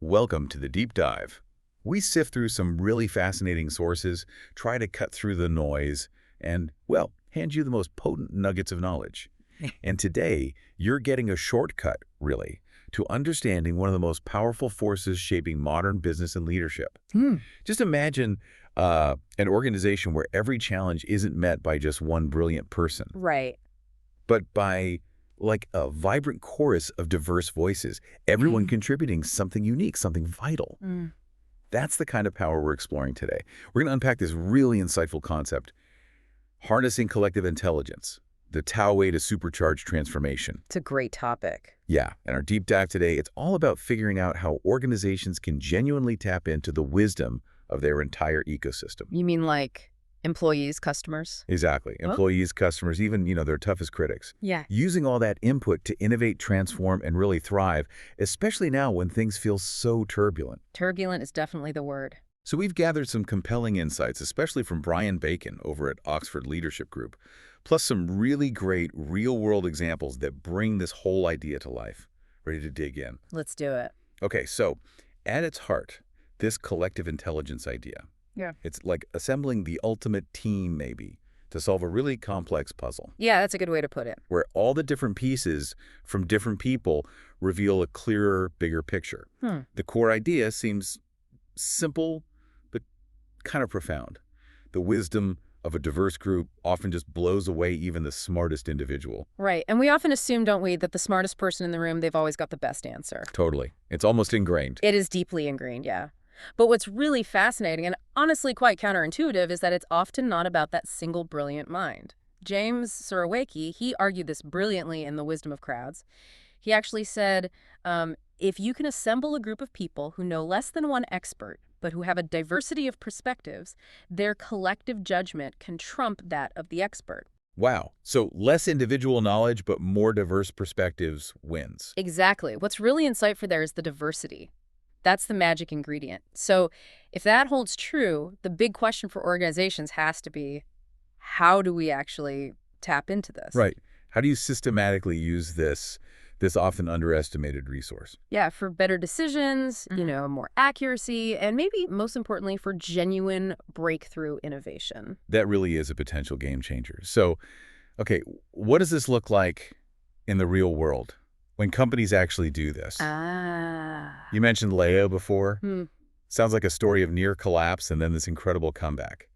Welcome to the Deep Dive. We sift through some really fascinating sources, try to cut through the noise, and, well, hand you the most potent nuggets of knowledge. And today, you're getting a shortcut, really, to understanding one of the most powerful forces shaping modern business and leadership. Just imagine an organization where every challenge isn't met by just one brilliant person. Right. But by like a vibrant chorus of diverse voices, everyone contributing something unique, something vital. That's the kind of power we're exploring today. We're going to unpack this really insightful concept, harnessing collective intelligence, the Tao Way to Supercharge Transformation. It's a great topic. Yeah, and our deep dive today, it's all about figuring out how organizations can genuinely tap into the wisdom of their entire ecosystem. You mean like employees, customers? Exactly. Employees, customers, even, their toughest critics. Yeah. Using all that input to innovate, transform, and really thrive, especially now when things feel so turbulent. Turbulent is definitely the word. So we've gathered some compelling insights, especially from Brian Bacon over at Oxford Leadership Group, plus some really great real-world examples that bring this whole idea to life. Ready to dig in? Let's do it. Okay, so at its heart, this collective intelligence idea. Yeah. It's like assembling the ultimate team, maybe, to solve a really complex puzzle. Yeah, that's a good way to put it. Where all the different pieces from different people reveal a clearer, bigger picture. The core idea seems simple, but kind of profound. The wisdom of a diverse group often just blows away even the smartest individual. Right. And we often assume, don't we, that the smartest person in the room, they've always got the best answer. Totally. It's almost ingrained. It is deeply ingrained, yeah. But what's really fascinating and honestly quite counterintuitive is that it's often not about that single brilliant mind. James Surowiecki, he argued this brilliantly in The Wisdom of Crowds. He actually said, if you can assemble a group of people who know less than one expert, but who have a diversity of perspectives, their collective judgment can trump that of the expert. Wow. So less individual knowledge, but more diverse perspectives wins. Exactly. What's really insightful there is the diversity. That's the magic ingredient. So if that holds true, the big question for organizations has to be, how do we actually tap into this? Right. How do you systematically use this often underestimated resource? Yeah, for better decisions, more accuracy, and maybe most importantly, for genuine breakthrough innovation. That really is a potential game changer. So, okay, what does this look like in the real world when companies actually do this? You mentioned Leo before. Sounds like a story of near collapse and then this incredible comeback.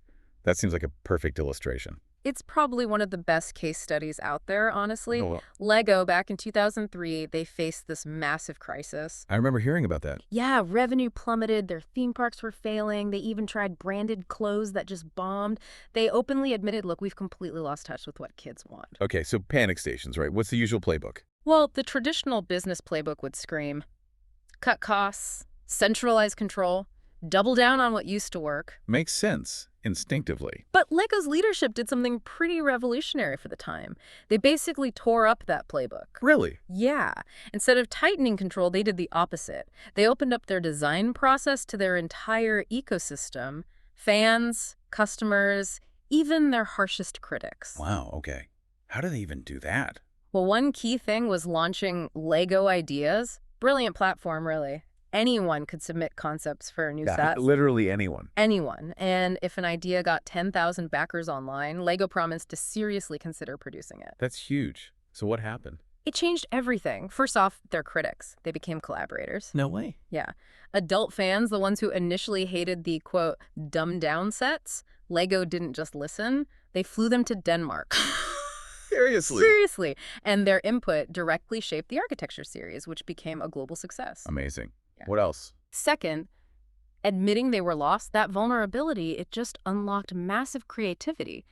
That seems like a perfect illustration. It's probably one of the best case studies out there, honestly. Oh, well. Lego, back in 2003, they faced this massive crisis. I remember hearing about that. Yeah, revenue plummeted, their theme parks were failing, they even tried branded clothes that just bombed. They openly admitted, look, we've completely lost touch with what kids want. Okay, so panic stations, right? What's the usual playbook? Well, the traditional business playbook would scream, cut costs, centralize control, double down on what used to work. Makes sense, instinctively. But Lego's leadership did something pretty revolutionary for the time. They basically tore up that playbook. Really? Yeah. Instead of tightening control, they did the opposite. They opened up their design process to their entire ecosystem, fans, customers, even their harshest critics. Wow, okay. How do they even do that? Well, one key thing was launching Lego Ideas. Brilliant platform, really. Anyone could submit concepts for a new set. Literally anyone. Anyone. And if an idea got 10,000 backers online, Lego promised to seriously consider producing it. That's huge. So what happened? It changed everything. First off, their critics. They became collaborators. No way. Yeah. Adult fans, the ones who initially hated the, quote, dumbed down sets, Lego didn't just listen. They flew them to Denmark. Seriously? Seriously. And their input directly shaped the architecture series, which became a global success. Amazing. Yeah. What else? Second, admitting they were lost, that vulnerability, it just unlocked massive creativity.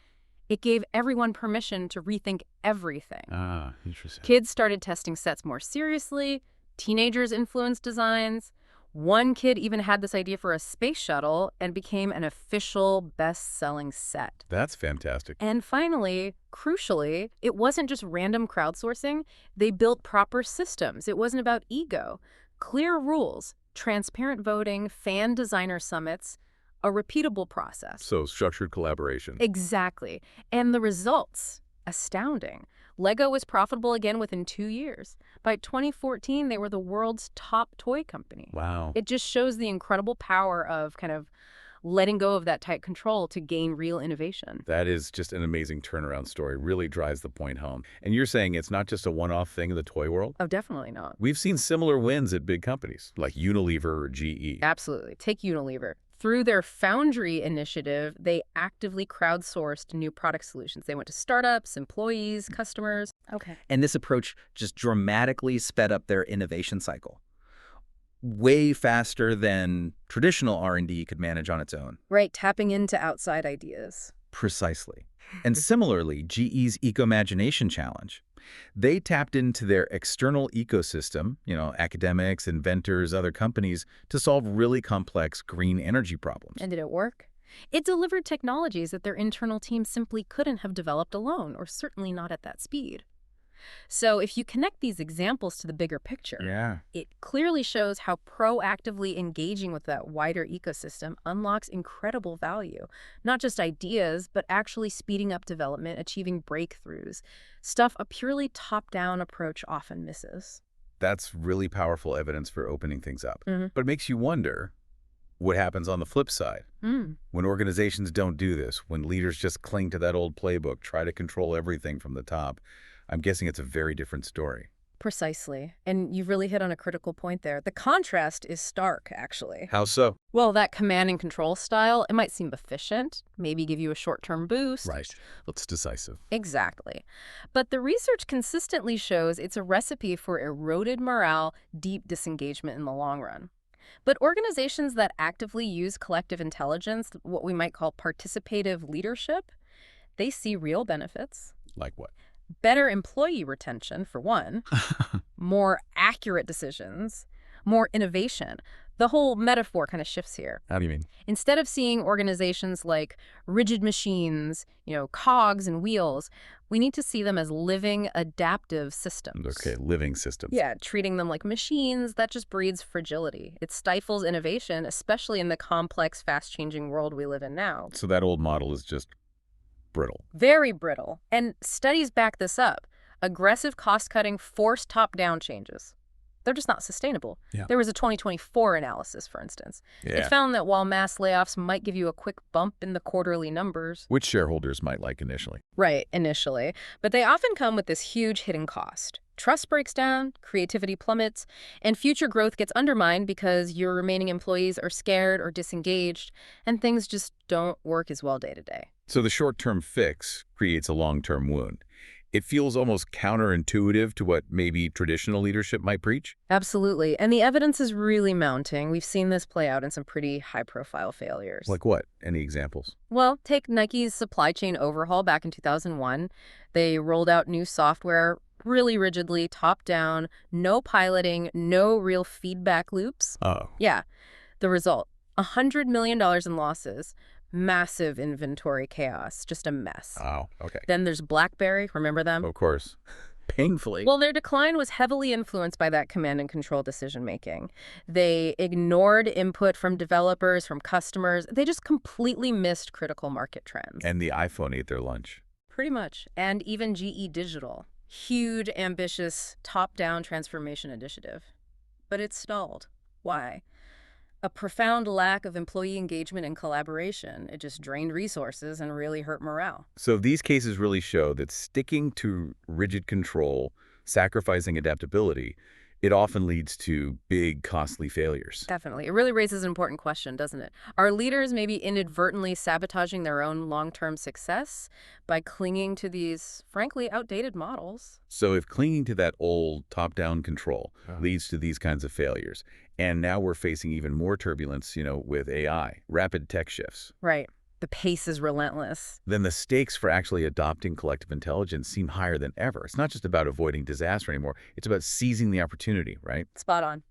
It gave everyone permission to rethink everything. Ah, interesting. Kids started testing sets more seriously. Teenagers influenced designs. One kid even had this idea for a space shuttle and became an official best-selling set. That's fantastic. And finally, crucially, it wasn't just random crowdsourcing. They built proper systems. It wasn't about ego. Clear rules, transparent voting, fan designer summits, a repeatable process. So structured collaboration. Exactly. And the results, astounding. Lego was profitable again within 2 years. By 2014, they were the world's top toy company. Wow. It just shows the incredible power of kind of letting go of that tight control to gain real innovation. That is just an amazing turnaround story. Really drives the point home. And you're saying it's not just a one-off thing in the toy world? Oh, definitely not. We've seen similar wins at big companies like Unilever or GE. Absolutely. Take Unilever. Through their Foundry initiative, they actively crowdsourced new product solutions. They went to startups, employees, customers. Okay. And this approach just dramatically sped up their innovation cycle, way faster than traditional R&D could manage on its own. Right, tapping into outside ideas. Precisely. And similarly, GE's Ecomagination Challenge. They tapped into their external ecosystem, academics, inventors, other companies, to solve really complex green energy problems. And did it work? It delivered technologies that their internal team simply couldn't have developed alone, or certainly not at that speed. So if you connect these examples to the bigger picture, it clearly shows how proactively engaging with that wider ecosystem unlocks incredible value. Not just ideas, but actually speeding up development, achieving breakthroughs. Stuff a purely top-down approach often misses. That's really powerful evidence for opening things up. Mm-hmm. But it makes you wonder what happens on the flip side. When organizations don't do this, when leaders just cling to that old playbook, try to control everything from the top, I'm guessing it's a very different story. Precisely. And you've really hit on a critical point there. The contrast is stark, actually. How so? Well, that command and control style, it might seem efficient, maybe give you a short-term boost. Right. That's decisive. Exactly. But the research consistently shows it's a recipe for eroded morale, deep disengagement in the long run. But organizations that actively use collective intelligence, what we might call participative leadership, they see real benefits. Like what? Better employee retention, for one, more accurate decisions, more innovation. The whole metaphor kind of shifts here. How do you mean? Instead of seeing organizations like rigid machines, cogs and wheels, we need to see them as living, adaptive systems. Okay, living systems. Yeah, treating them like machines, that just breeds fragility. It stifles innovation, especially in the complex, fast-changing world we live in now. So that old model is just brittle. Very brittle. And studies back this up. Aggressive cost-cutting forced top-down changes. They're just not sustainable. Yeah. There was a 2024 analysis, for instance. Yeah. It found that while mass layoffs might give you a quick bump in the quarterly numbers. Which shareholders might like initially. Right, initially. But they often come with this huge hidden cost. Trust breaks down, creativity plummets, and future growth gets undermined because your remaining employees are scared or disengaged, and things just don't work as well day to day. So the short-term fix creates a long-term wound. It feels almost counterintuitive to what maybe traditional leadership might preach. Absolutely. And the evidence is really mounting. We've seen this play out in some pretty high-profile failures. Like what? Any examples? Well, take Nike's supply chain overhaul back in 2001. They rolled out new software really rigidly, top-down, no piloting, no real feedback loops. Oh. Yeah. The result, $100 million in losses. Massive inventory chaos, just a mess. Oh, okay. Then there's BlackBerry, remember them? Of course. Painfully. Well, their decline was heavily influenced by that command and control decision-making. They ignored input from developers, from customers. They just completely missed critical market trends. And the iPhone ate their lunch. Pretty much. And even GE Digital. Huge, ambitious, top-down transformation initiative. But it stalled. Why? A profound lack of employee engagement and collaboration. It just drained resources and really hurt morale. So these cases really show that sticking to rigid control, sacrificing adaptability, it often leads to big, costly failures. Definitely. It really raises an important question, doesn't it? Are leaders maybe inadvertently sabotaging their own long-term success by clinging to these, frankly, outdated models? So if clinging to that old top-down control leads to these kinds of failures, and now we're facing even more turbulence, with AI, rapid tech shifts. Right. The pace is relentless. Then the stakes for actually adopting collective intelligence seem higher than ever. It's not just about avoiding disaster anymore. It's about seizing the opportunity, right? Spot on.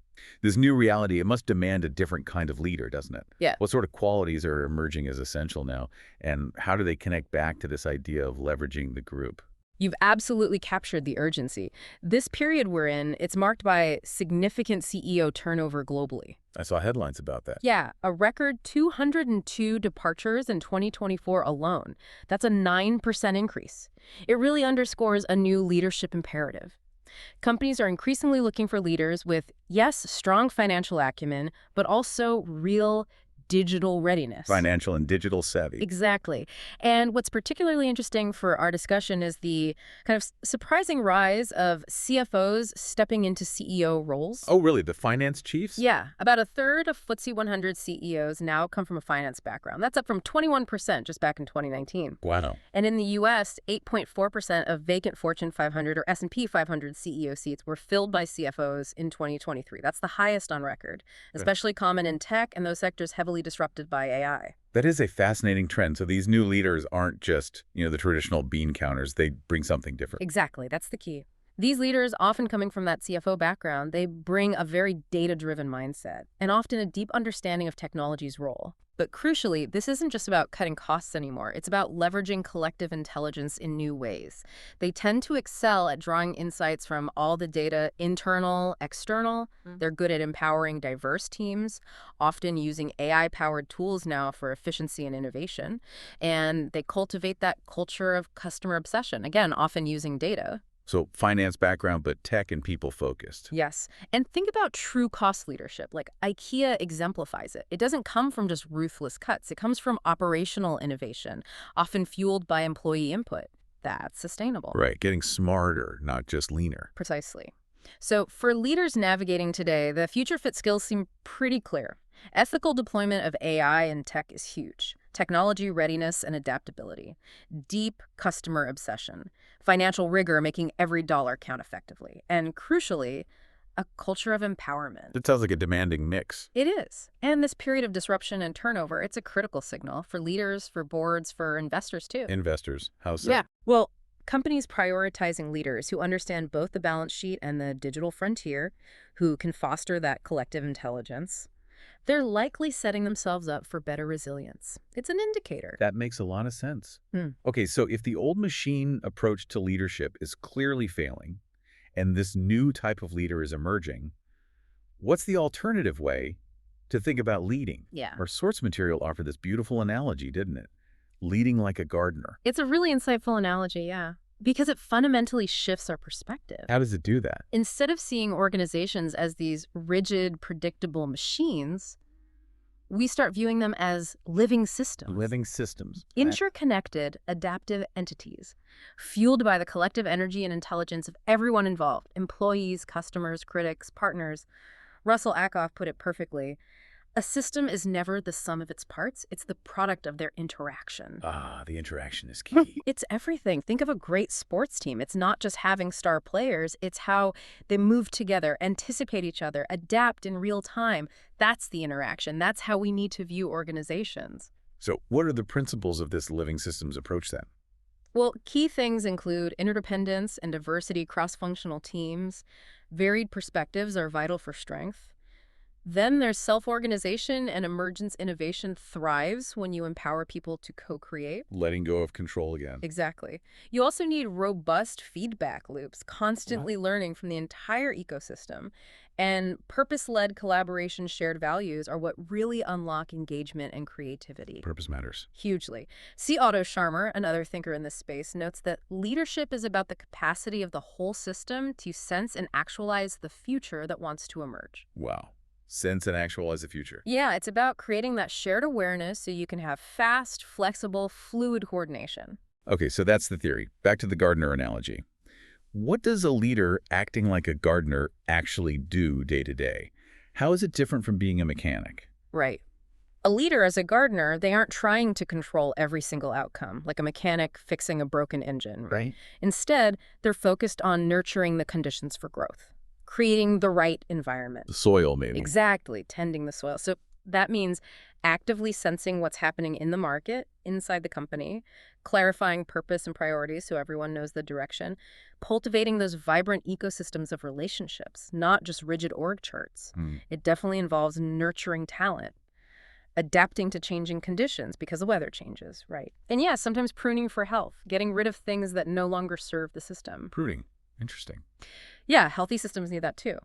This new reality, it must demand a different kind of leader, doesn't it? Yeah. What sort of qualities are emerging as essential now? And how do they connect back to this idea of leveraging the group? You've absolutely captured the urgency. This period we're in, it's marked by significant CEO turnover globally. I saw headlines about that. Yeah, a record 202 departures in 2024 alone. That's a 9% increase. It really underscores a new leadership imperative. Companies are increasingly looking for leaders with, yes, strong financial acumen, but also real digital readiness. Financial and digital savvy. Exactly. And what's particularly interesting for our discussion is the kind of surprising rise of CFOs stepping into CEO roles. Oh, really? The finance chiefs? Yeah, about a third of FTSE 100 CEOs now come from a finance background. That's up from 21% just back in 2019. Wow. And in the U.S., 8.4% of vacant Fortune 500 or S&P 500 CEO seats were filled by CFOs in 2023. That's the highest on record, especially common in tech and those sectors heavily disrupted by AI. That is a fascinating trend. So these new leaders aren't just, the traditional bean counters. They bring something different. Exactly. That's the key. These leaders, often coming from that CFO background, they bring a very data-driven mindset and often a deep understanding of technology's role. But crucially, this isn't just about cutting costs anymore. It's about leveraging collective intelligence in new ways. They tend to excel at drawing insights from all the data, internal, external. They're good at empowering diverse teams, often using AI-powered tools now for efficiency and innovation. And they cultivate that culture of customer obsession, again, often using data. So finance background, but tech and people focused. Yes. And think about true cost leadership. Like IKEA exemplifies it. It doesn't come from just ruthless cuts. It comes from operational innovation, often fueled by employee input. That's sustainable. Right. Getting smarter, not just leaner. Precisely. So for leaders navigating today, the future fit skills seem pretty clear. Ethical deployment of AI and tech is huge. Technology readiness and adaptability. Deep customer obsession. Financial rigor, making every dollar count effectively. And crucially, a culture of empowerment. It sounds like a demanding mix. It is. And this period of disruption and turnover, it's a critical signal for leaders, for boards, for investors too. Investors, how so? Yeah. Well, companies prioritizing leaders who understand both the balance sheet and the digital frontier, who can foster that collective intelligence, they're likely setting themselves up for better resilience. It's an indicator. That makes a lot of sense. Okay, so if the old machine approach to leadership is clearly failing, and this new type of leader is emerging, what's the alternative way to think about leading? Yeah. Our source material offered this beautiful analogy, didn't it? Leading like a gardener. It's a really insightful analogy, yeah. Because it fundamentally shifts our perspective. How does it do that? Instead of seeing organizations as these rigid, predictable machines, we start viewing them as living systems. Living systems. Interconnected, adaptive entities, fueled by the collective energy and intelligence of everyone involved, employees, customers, critics, partners. Russell Ackoff put it perfectly. A system is never the sum of its parts. It's the product of their interaction. Ah, the interaction is key. It's everything. Think of a great sports team. It's not just having star players. It's how they move together, anticipate each other, adapt in real time. That's the interaction. That's how we need to view organizations. So what are the principles of this living systems approach then? Well, key things include interdependence and diversity, cross-functional teams. Varied perspectives are vital for strength. Then there's self-organization, and emergence innovation thrives when you empower people to co-create. Letting go of control again. Exactly. You also need robust feedback loops, constantly learning from the entire ecosystem. And purpose-led collaboration, shared values are what really unlock engagement and creativity. Purpose matters. Hugely. C. Otto Scharmer, another thinker in this space, notes that leadership is about the capacity of the whole system to sense and actualize the future that wants to emerge. Wow. Sense and actualize the future. Yeah, it's about creating that shared awareness so you can have fast, flexible, fluid coordination. Okay, so that's the theory. Back to the gardener analogy. What does a leader acting like a gardener actually do day to day? How is it different from being a mechanic? Right. A leader as a gardener, they aren't trying to control every single outcome, like a mechanic fixing a broken engine. Right. Instead, they're focused on nurturing the conditions for growth, creating the right environment. The soil, maybe. Exactly, tending the soil. So that means actively sensing what's happening in the market, inside the company, clarifying purpose and priorities so everyone knows the direction, cultivating those vibrant ecosystems of relationships, not just rigid org charts. It definitely involves nurturing talent. adapting to changing conditions because the weather changes, right? And yeah, sometimes pruning for health, getting rid of things that no longer serve the system. Pruning. Interesting. Yeah, healthy systems need that too.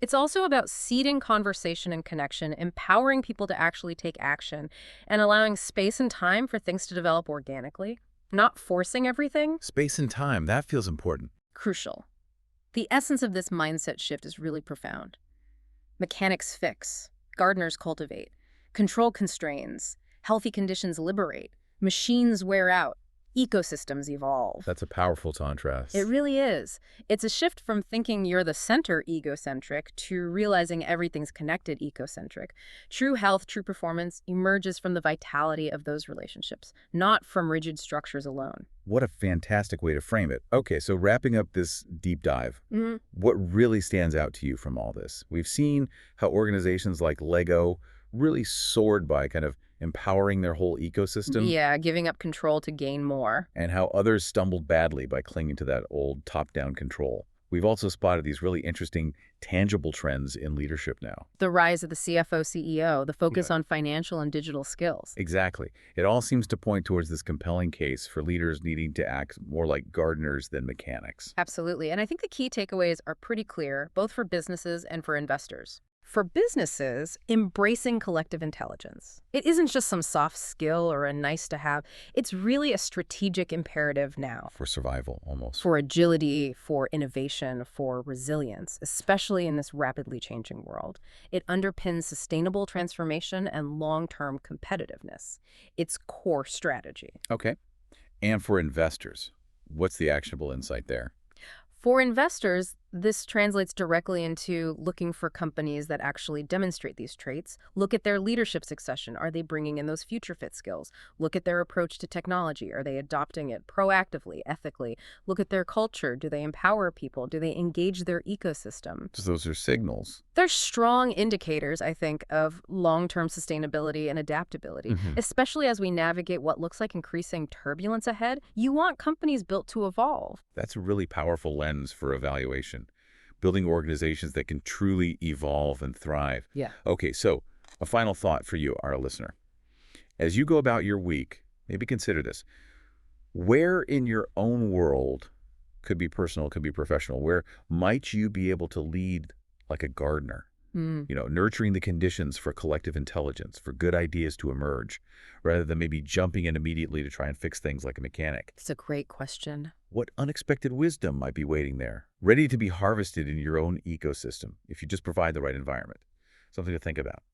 It's also about seeding conversation and connection, empowering people to actually take action, and allowing space and time for things to develop organically, not forcing everything. Space and time, that feels important. Crucial. The essence of this mindset shift is really profound. Mechanics fix, gardeners cultivate, control constrains, healthy conditions liberate, machines wear out, ecosystems evolve. That's a powerful contrast. It really is. It's a shift from thinking you're the center egocentric to realizing everything's connected ecocentric. True health, true performance emerges from the vitality of those relationships, not from rigid structures alone. What a fantastic way to frame it. Okay, so wrapping up this deep dive, what really stands out to you from all this? We've seen how organizations like Lego really soared by kind of empowering their whole ecosystem. Yeah, giving up control to gain more. And how others stumbled badly by clinging to that old top-down control. We've also spotted these really interesting, tangible trends in leadership now. The rise of the CFO CEO, the focus on financial and digital skills. Exactly. It all seems to point towards this compelling case for leaders needing to act more like gardeners than mechanics. Absolutely. And I think the key takeaways are pretty clear, both for businesses and for investors. For businesses, embracing collective intelligence. It isn't just some soft skill or a nice to have. It's really a strategic imperative now. For survival, almost. For agility, for innovation, for resilience, especially in this rapidly changing world. It underpins sustainable transformation and long-term competitiveness. It's core strategy. Okay. And for investors, what's the actionable insight there? For investors, this translates directly into looking for companies that actually demonstrate these traits. Look at their leadership succession. Are they bringing in those future fit skills? Look at their approach to technology. Are they adopting it proactively, ethically? Look at their culture. Do they empower people? Do they engage their ecosystem? So those are signals. They're strong indicators, I think, of long-term sustainability and adaptability, especially as we navigate what looks like increasing turbulence ahead. You want companies built to evolve. That's a really powerful lens for evaluation. Building organizations that can truly evolve and thrive. Yeah. Okay, so a final thought for you, our listener. As you go about your week, maybe consider this. Where in your own world, could be personal, could be professional, where might you be able to lead like a gardener? Nurturing the conditions for collective intelligence, for good ideas to emerge, rather than maybe jumping in immediately to try and fix things like a mechanic. It's a great question. What unexpected wisdom might be waiting there, ready to be harvested in your own ecosystem if you just provide the right environment? Something to think about.